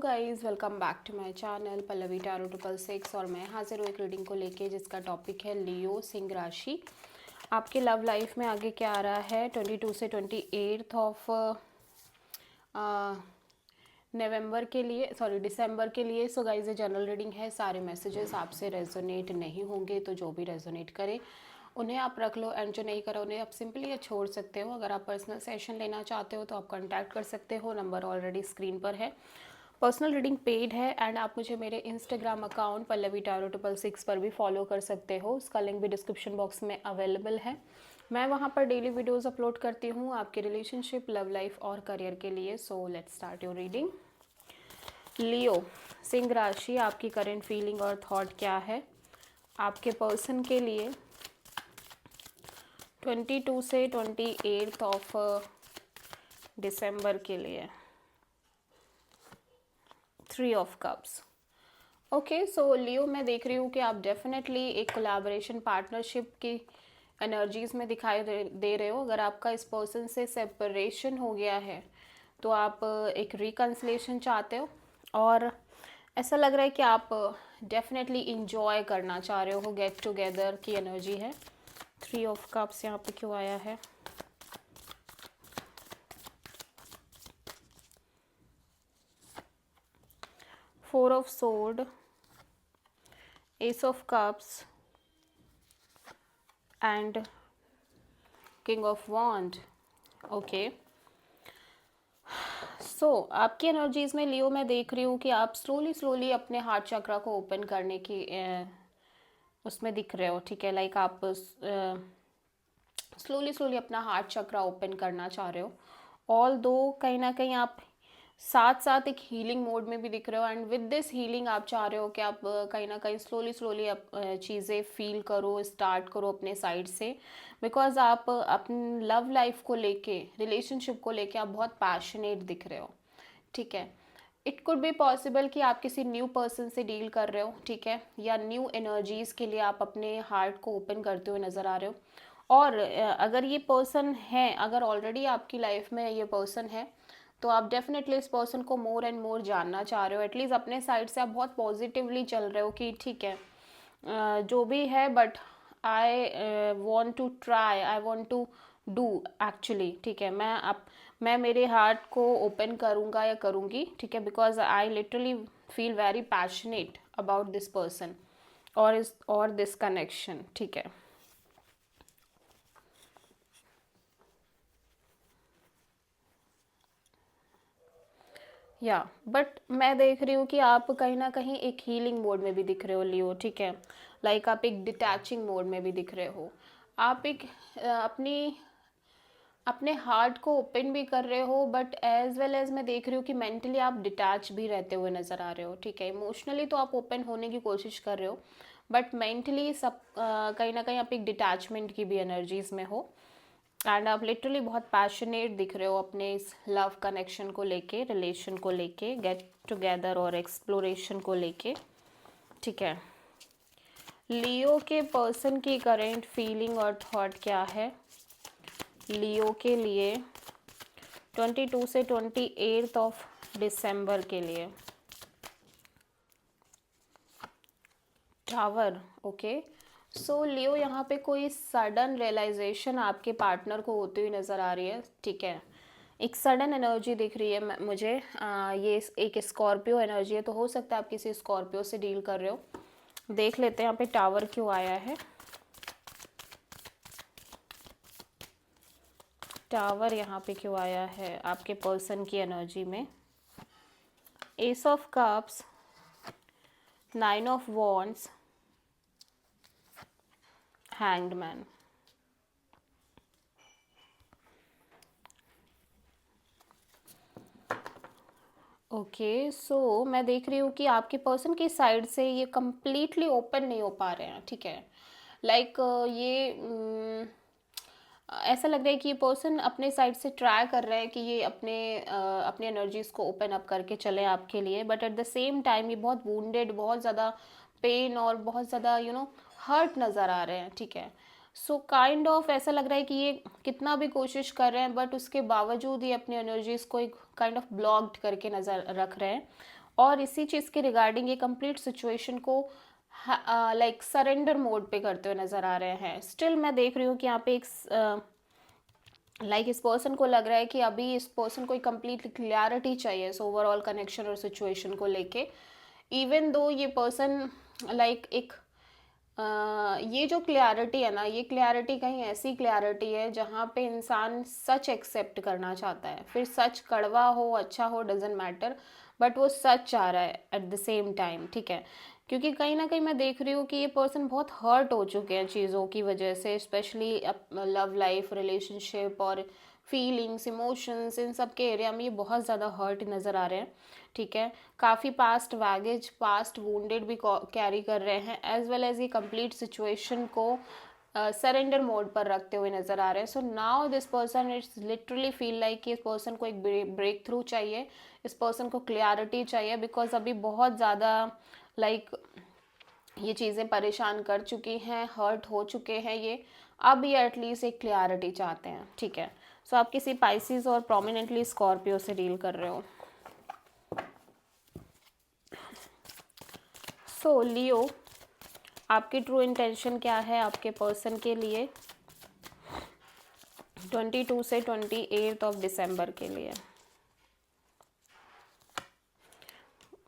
Guys, welcome back to my channel Pallavi tarot 666 और मैं हाजिर हूँ एक रीडिंग को लेके जिसका टॉपिक है लियो सिंह राशि। आपके लव लाइफ में आगे क्या आ रहा है 22 से 28 ऑफ नवंबर के लिए, सॉरी दिसंबर के लिए। सो गाइस, ये जनरल रीडिंग है। सारे मैसेजेस आपसे रेजोनेट नहीं होंगे, तो जो भी रेजोनेट करे उन्हें आप रख लो एंड जो नहीं करा उन्हें आप सिंपली छोड़ सकते हो। अगर आप पर्सनल सेशन लेना चाहते हो तो आप कांटेक्ट कर सकते हो, नंबर ऑलरेडी स्क्रीन पर है। पर्सनल रीडिंग पेड है एंड आप मुझे मेरे इंस्टाग्राम अकाउंट पल्लवी टैरो 666 पर भी फॉलो कर सकते हो। उसका लिंक भी डिस्क्रिप्शन बॉक्स में अवेलेबल है। मैं वहाँ पर डेली वीडियोस अपलोड करती हूँ आपके रिलेशनशिप, लव लाइफ और करियर के लिए। So let's start your reading. Leo सिंह राशि, आपकी करंट फीलिंग और थॉट क्या है आपके पर्सन के लिए 22 से 28 ऑफ दिसंबर के लिए। 3 of cups. Okay, so Leo, मैं देख रही हूँ कि आप डेफिनेटली एक कोलैबोरेशन पार्टनरशिप की एनर्जीज़ में दिखाई दे रहे हो। अगर आपका इस पर्सन से सेपरेशन हो गया है तो आप एक रिकन्सिलेशन चाहते हो और ऐसा लग रहा है कि आप डेफिनेटली इंजॉय करना चाह रहे हो। गेट टुगेदर की एनर्जी है। 3 ऑफ कप्स यहाँ पे क्यों आया है? Four of sword, ace of cups and king of wand. Okay, so आपकी एनर्जीज में लियो मैं देख रही हूँ कि आप स्लोली अपने हार्ट चक्रा को ओपन करने की उसमें दिख रहे हो। ठीक है, लाइक आप स्लोली अपना हार्ट चक्रा ओपन करना चाह रहे हो। ऑल दो कहीं ना कहीं आप साथ साथ एक हीलिंग मोड में भी दिख रहे हो एंड विद दिस हीलिंग आप चाह रहे हो कि आप कहीं ना कहीं स्लोली चीज़ें फील करो, स्टार्ट करो अपने साइड से। बिकॉज आप अपनी लव लाइफ को लेके, रिलेशनशिप को लेके आप बहुत पैशनेट दिख रहे हो। ठीक है, इट कुड बी पॉसिबल कि आप किसी न्यू पर्सन से डील कर रहे हो। ठीक है, या न्यू एनर्जीज़ के लिए आप अपने हार्ट को ओपन करते हुए नज़र आ रहे हो। और अगर ये पर्सन है, अगर ऑलरेडी आपकी लाइफ में ये पर्सन है तो आप डेफिनेटली इस पर्सन को मोर एंड मोर जानना चाह रहे हो। एटलीस्ट अपने साइड से आप बहुत पॉजिटिवली चल रहे हो कि ठीक है, जो भी है, but I want to try, I want to do actually. ठीक है, मैं मेरे हार्ट को ओपन करूँगा या करूँगी। ठीक है, because I literally feel very passionate about this person और दिस कनेक्शन। ठीक है, या बट मैं देख रही हूँ कि आप कहीं ना कहीं एक हीलिंग मोड में भी दिख रहे हो लियो। ठीक है, लाइक आप एक डिटैचिंग मोड में भी दिख रहे हो। आप एक अपने हार्ट को ओपन भी कर रहे हो, बट एज वेल एज मैं देख रही हूँ कि मेंटली आप डिटैच भी रहते हुए नज़र आ रहे हो। ठीक है, इमोशनली तो आप ओपन होने की कोशिश कर रहे हो, बट मेंटली सब कहीं ना कहीं आप एक डिटैचमेंट की भी एनर्जीज में हो एंड आप लिटरली बहुत पैशनेट दिख रहे हो अपने इस लव कनेक्शन को लेके, रिलेशन को लेके, गेट टुगेदर और एक्सप्लोरेशन को लेके। ठीक है, लियो के पर्सन की करेंट फीलिंग और थॉट क्या है लियो के लिए 22 से 28 ऑफ दिसंबर के लिए? टावर। ओके, सो लियो, यहाँ पे कोई सडन रियलाइजेशन आपके पार्टनर को होती हुई नज़र आ रही है। ठीक है, एक सडन एनर्जी दिख रही है मुझे। ये एक स्कॉर्पियो एनर्जी है, तो हो सकता है आप किसी स्कॉर्पियो से डील कर रहे हो। देख लेते हैं यहाँ पे टावर क्यों आया है। टावर यहाँ पे क्यों आया है आपके पर्सन की एनर्जी में? Ace of cups, 9 of wands, hanged man. Okay, so मैं देख रही हूँ कि आपके पर्सन की साइड से ये कम्प्लीटली ओपन नहीं हो पा रहे हैं। ठीक है, लाइक ऐसा लग रहा है कि ये पर्सन अपने साइड से ट्राई कर रहा है कि ये अपने एनर्जीज को ओपन अप करके चले आपके लिए, but at the same time ये बहुत वुंडेड, बहुत ज़्यादा पेन और बहुत ज़्यादा हर्ट नज़र आ रहे हैं। ठीक है, सो काइंड ऑफ ऐसा लग रहा है कि ये कितना भी कोशिश कर रहे हैं बट उसके बावजूद ये अपनी एनर्जीज को एक काइंड ऑफ ब्लॉक्ड करके नज़र रख रहे हैं और इसी चीज़ के रिगार्डिंग ये कंप्लीट सिचुएशन को लाइक सरेंडर मोड पे करते हुए नज़र आ रहे हैं। स्टिल मैं देख रही हूँ कि यहाँ पे एक इस पर्सन को लग रहा है कि अभी इस पर्सन को एक कंप्लीट क्लियरिटी चाहिए इस ओवरऑल कनेक्शन और सिचुएशन को लेके। इवन दो ये पर्सन एक ये जो क्लियरिटी है ना, ये क्लियरिटी कहीं ऐसी क्लियरिटी है जहाँ पे इंसान सच एक्सेप्ट करना चाहता है। फिर सच कड़वा हो अच्छा हो डजेंट मैटर, बट वो सच चाह रहा है एट द सेम टाइम, ठीक है। क्योंकि कहीं ना कहीं मैं देख रही हूँ कि ये पर्सन बहुत हर्ट हो चुके हैं चीज़ों की वजह से, स्पेशली लव लाइफ, रिलेशनशिप और फीलिंग्स, इमोशंस, इन सब के एरिया में ये बहुत ज़्यादा हर्ट नज़र आ रहे हैं, ठीक है। काफ़ी पास्ट वैगेज, पास्ट वुंडेड भी कैरी कर रहे हैं, एज वेल एज ये कंप्लीट सिचुएशन को सरेंडर मोड पर रखते हुए नज़र आ रहे हैं। So now this person it's literally feel like कि इस पर्सन को एक ब्रेक थ्रू चाहिए, इस पर्सन को क्लियरिटी चाहिए, बिकॉज अभी बहुत ज़्यादा ये चीज़ें परेशान कर चुकी हैं, हर्ट हो चुके हैं ये। अब ये एटलीस्ट एक क्लियरिटी चाहते हैं, ठीक है। सो आप किसी पाइसिस और प्रोमिनेंटली स्कॉर्पियो से डील कर रहे हो। सो लियो, आपकी ट्रू इंटेंशन क्या है आपके पर्सन के लिए 22 से 28 ऑफ दिसंबर के लिए?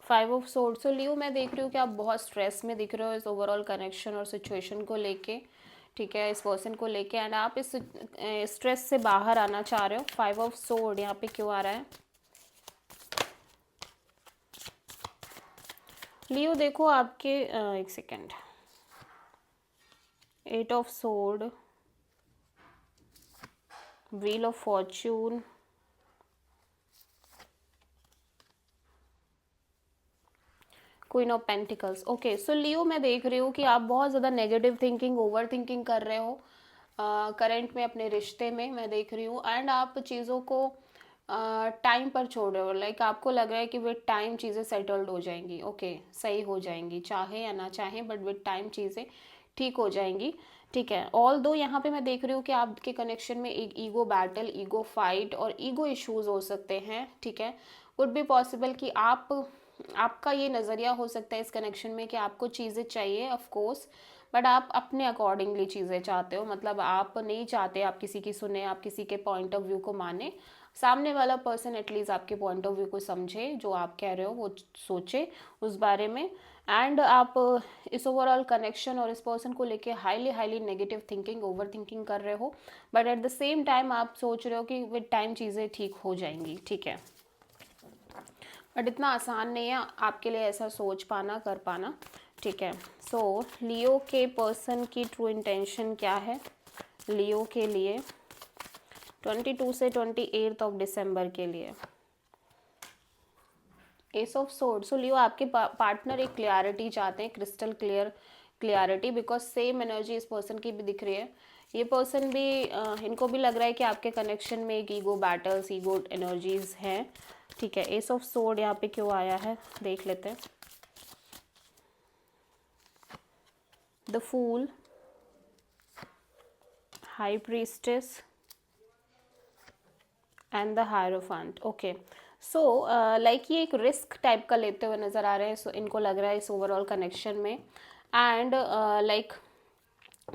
5 ऑफ सोर्ड। सो लियो, मैं देख रही हूँ कि आप बहुत स्ट्रेस में दिख रहे हो इस ओवरऑल कनेक्शन और सिचुएशन को लेके, ठीक है, इस पर्सन को लेके, एंड आप इस स्ट्रेस से बाहर आना चाह रहे हो। 5 ऑफ सोर्ड यहाँ पे क्यों आ रहा है? लियो देखो आपके एक second, 8 of sword, wheel of fortune, queen of pentacles. Okay, so Leo मैं देख रही हूँ कि आप बहुत ज़्यादा नेगेटिव थिंकिंग, ओवर थिंकिंग कर रहे हो करंट में अपने रिश्ते में, मैं देख रही हूँ। एंड आप चीज़ों को टाइम पर छोड़ रहे हो, लाइक आपको लग रहा है कि विद टाइम चीज़ें सेटल्ड हो जाएंगी, ओके, सही हो जाएंगी, चाहे या ना चाहे, बट विद टाइम चीज़ें ठीक हो जाएंगी, ठीक है। ऑल दो यहाँ पे मैं देख रही हूँ कि आपके कनेक्शन में एक ईगो बैटल, ईगो फाइट और ईगो इश्यूज हो सकते हैं, ठीक है। वुड बी पॉसिबल कि आपका ये नज़रिया हो सकता है इस कनेक्शन में कि आपको चीज़ें चाहिए ऑफ कोर्स, बट आप अपने अकॉर्डिंगली चीज़ें चाहते हो, मतलब आप नहीं चाहते आप किसी की सुने, आप किसी के पॉइंट ऑफ व्यू को माने। सामने वाला पर्सन एटलीस्ट आपके पॉइंट ऑफ व्यू को समझे, जो आप कह रहे हो वो सोचे उस बारे में। एंड आप इस ओवरऑल कनेक्शन और इस पर्सन को लेके highly highly negative thinking, over thinking कर रहे हो, but at the same time आप सोच रहे हो कि विद टाइम चीज़ें ठीक हो जाएंगी, ठीक है। बट इतना आसान नहीं है आपके लिए ऐसा सोच पाना, कर पाना, ठीक है। सो लियो के पर्सन की ट्रू इंटेंशन क्या है लियो के लिए 22 से 28 ऑफ दिसंबर के लिए? Ace of sword. So Leo, आपके पार्टनर एक क्लियरिटी चाहते हैं, crystal clear clarity, because same energy इस पर्सन की भी दिख रही है। ये पर्सन भी इनको भी लग रहा है कि आपके कनेक्शन में एक ईगो बैटल्स, ईगो एनर्जीज हैं, ठीक है। एस ऑफ सोर्ड यहाँ पे क्यों आया है देख लेते हैं। The fool, high priestess and the hierophant. Okay, so like ये एक रिस्क टाइप का लेते हुए नज़र आ रहे हैं, सो इनको लग रहा है इस ओवरऑल कनेक्शन में। एंड लाइक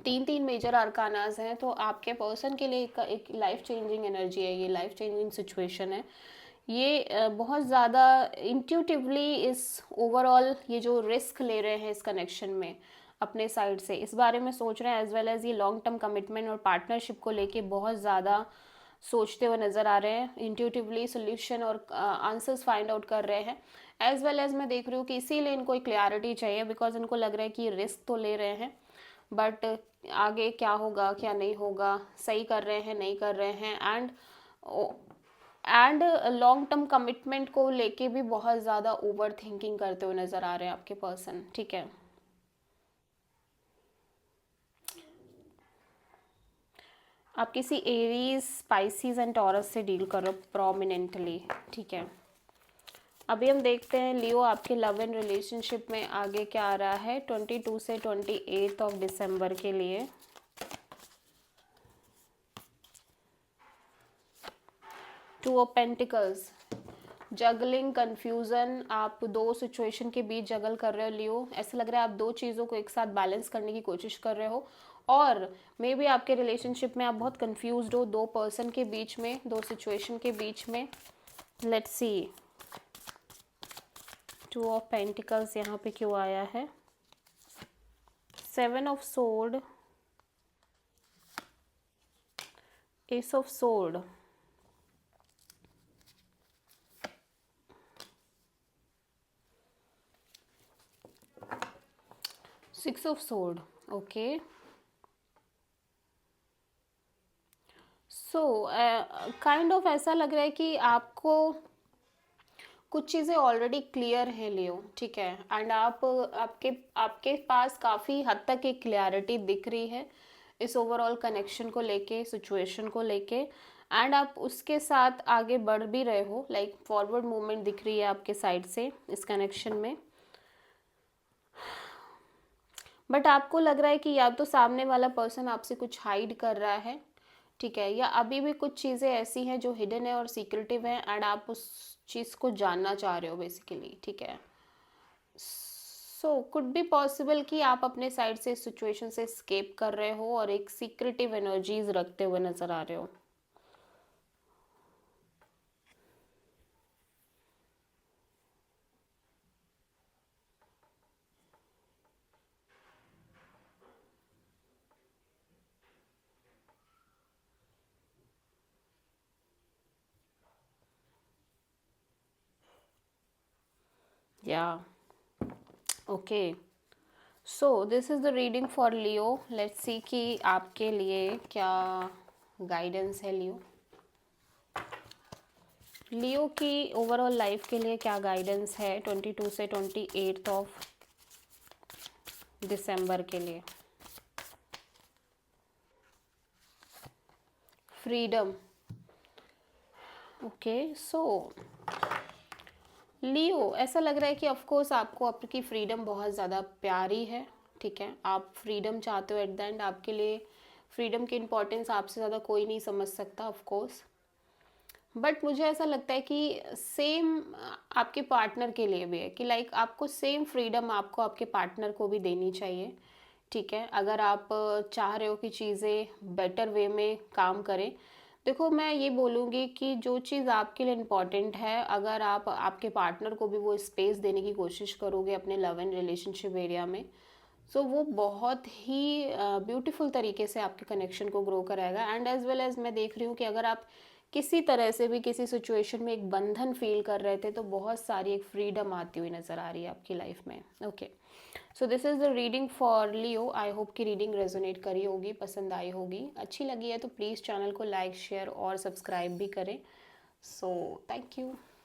3 मेजर आर्कानाज हैं, तो आपके पर्सन के लिए एक लाइफ चेंजिंग एनर्जी है, ये लाइफ चेंजिंग सिचुएशन है। ये बहुत ज़्यादा इंट्यूटिवली इस ओवरऑल ये जो रिस्क ले रहे हैं इस कनेक्शन में अपने साइड से, इस बारे में सोच रहे हैं, एज वेल एज ये लॉन्ग टर्म कमिटमेंट और पार्टनरशिप को लेके बहुत ज़्यादा सोचते हुए नज़र आ रहे हैं, इंट्यूटिवली सोल्यूशन और आंसर्स फाइंड आउट कर रहे हैं। एज वेल एज मैं देख रही हूँ कि इसीलिए इनको एक क्लियरिटी चाहिए, बिकॉज इनको लग रहा है कि ये रिस्क तो ले रहे हैं, बट आगे क्या होगा क्या नहीं होगा, सही कर रहे हैं नहीं कर रहे हैं। एंड लॉन्ग टर्म कमिटमेंट को लेके भी बहुत ज़्यादा ओवर थिंकिंग करते हुए नज़र आ रहे हैं आपके पर्सन, ठीक है। आप किसी एरीज, स्पाइसीज एंड टॉरस से डील करो प्रोमिनेंटली, ठीक है। अभी हम देखते हैं लियो आपके लव एंड रिलेशनशिप में आगे क्या आ रहा है 22 से 28 ऑफ दिसंबर के लिए। Two of pentacles, juggling, confusion, आप दो सिचुएशन के बीच जगल कर रहे हो लियो। ऐसा लग रहा है आप दो चीज़ों को एक साथ बैलेंस करने की कोशिश कर रहे हो, और मे बी आपके रिलेशनशिप में आप बहुत कन्फ्यूज्ड हो दो पर्सन के बीच में, दो सिचुएशन के बीच में। लेट्स सी, 2 ऑफ पेंटिकल्स यहाँ पे क्यों आया है, 7 of sword, ace of sword, 6 of sword. Okay, so kind of ऐसा लग रहा है कि आपको कुछ चीज़ें ऑलरेडी क्लियर हैं लियो, ठीक है, एंड आपके आपके पास काफ़ी हद तक एक क्लियरिटी दिख रही है इस ओवरऑल कनेक्शन को लेके, सिचुएशन को लेके, एंड आप उसके साथ आगे बढ़ भी रहे हो, लाइक फॉरवर्ड मूवमेंट दिख रही है आपके साइड से इस कनेक्शन में। बट आपको लग रहा है कि या तो सामने वाला पर्सन आपसे कुछ हाइड कर रहा है, ठीक है, या अभी भी कुछ चीज़ें ऐसी हैं जो हिडन है और सीक्रेटिव हैं, एंड आप उस चीज़ को जानना चाह रहे हो बेसिकली, ठीक है। सो कुड बी पॉसिबल कि आप अपने साइड से इस सिचुएशन से स्केप कर रहे हो और एक सीक्रेटिव एनर्जीज रखते हुए नजर आ रहे हो। या okay, so this is the reading for Leo. Let's see कि आपके लिए क्या गाइडेंस है लियो। लियो की ओवरऑल लाइफ के लिए क्या गाइडेंस है 22 से 28 ऑफ दिसंबर के लिए। फ्रीडम, ओके, सो लियो ऐसा लग रहा है कि ऑफकोर्स आपको आपकी फ्रीडम बहुत ज़्यादा प्यारी है, ठीक है, आप फ्रीडम चाहते हो। एट द एंड आपके लिए फ्रीडम की इम्पोर्टेंस आपसे ज़्यादा कोई नहीं समझ सकता ऑफकोर्स, बट मुझे ऐसा लगता है कि सेम आपके पार्टनर के लिए भी है कि लाइक आपको सेम फ्रीडम आपको आपके पार्टनर को भी देनी चाहिए, ठीक है, अगर आप चाह रहे हो कि चीज़ें बेटर वे में काम करें। देखो मैं ये बोलूँगी कि जो चीज़ आपके लिए इम्पॉर्टेंट है, अगर आप आपके पार्टनर को भी वो स्पेस देने की कोशिश करोगे अपने लव एंड रिलेशनशिप एरिया में, सो वो बहुत ही ब्यूटीफुल तरीके से आपके कनेक्शन को ग्रो कराएगा। एंड एज वेल एज मैं देख रही हूँ कि अगर आप किसी तरह से भी किसी सिचुएशन में एक बंधन फील कर रहे थे, तो बहुत सारी एक फ्रीडम आती हुई नज़र आ रही है आपकी लाइफ में। Okay, so this is the reading for Leo. I hope कि रीडिंग रेजोनेट करी होगी, पसंद आई होगी, अच्छी लगी है तो प्लीज़ चैनल को लाइक, शेयर और सब्सक्राइब भी करें। So thank you.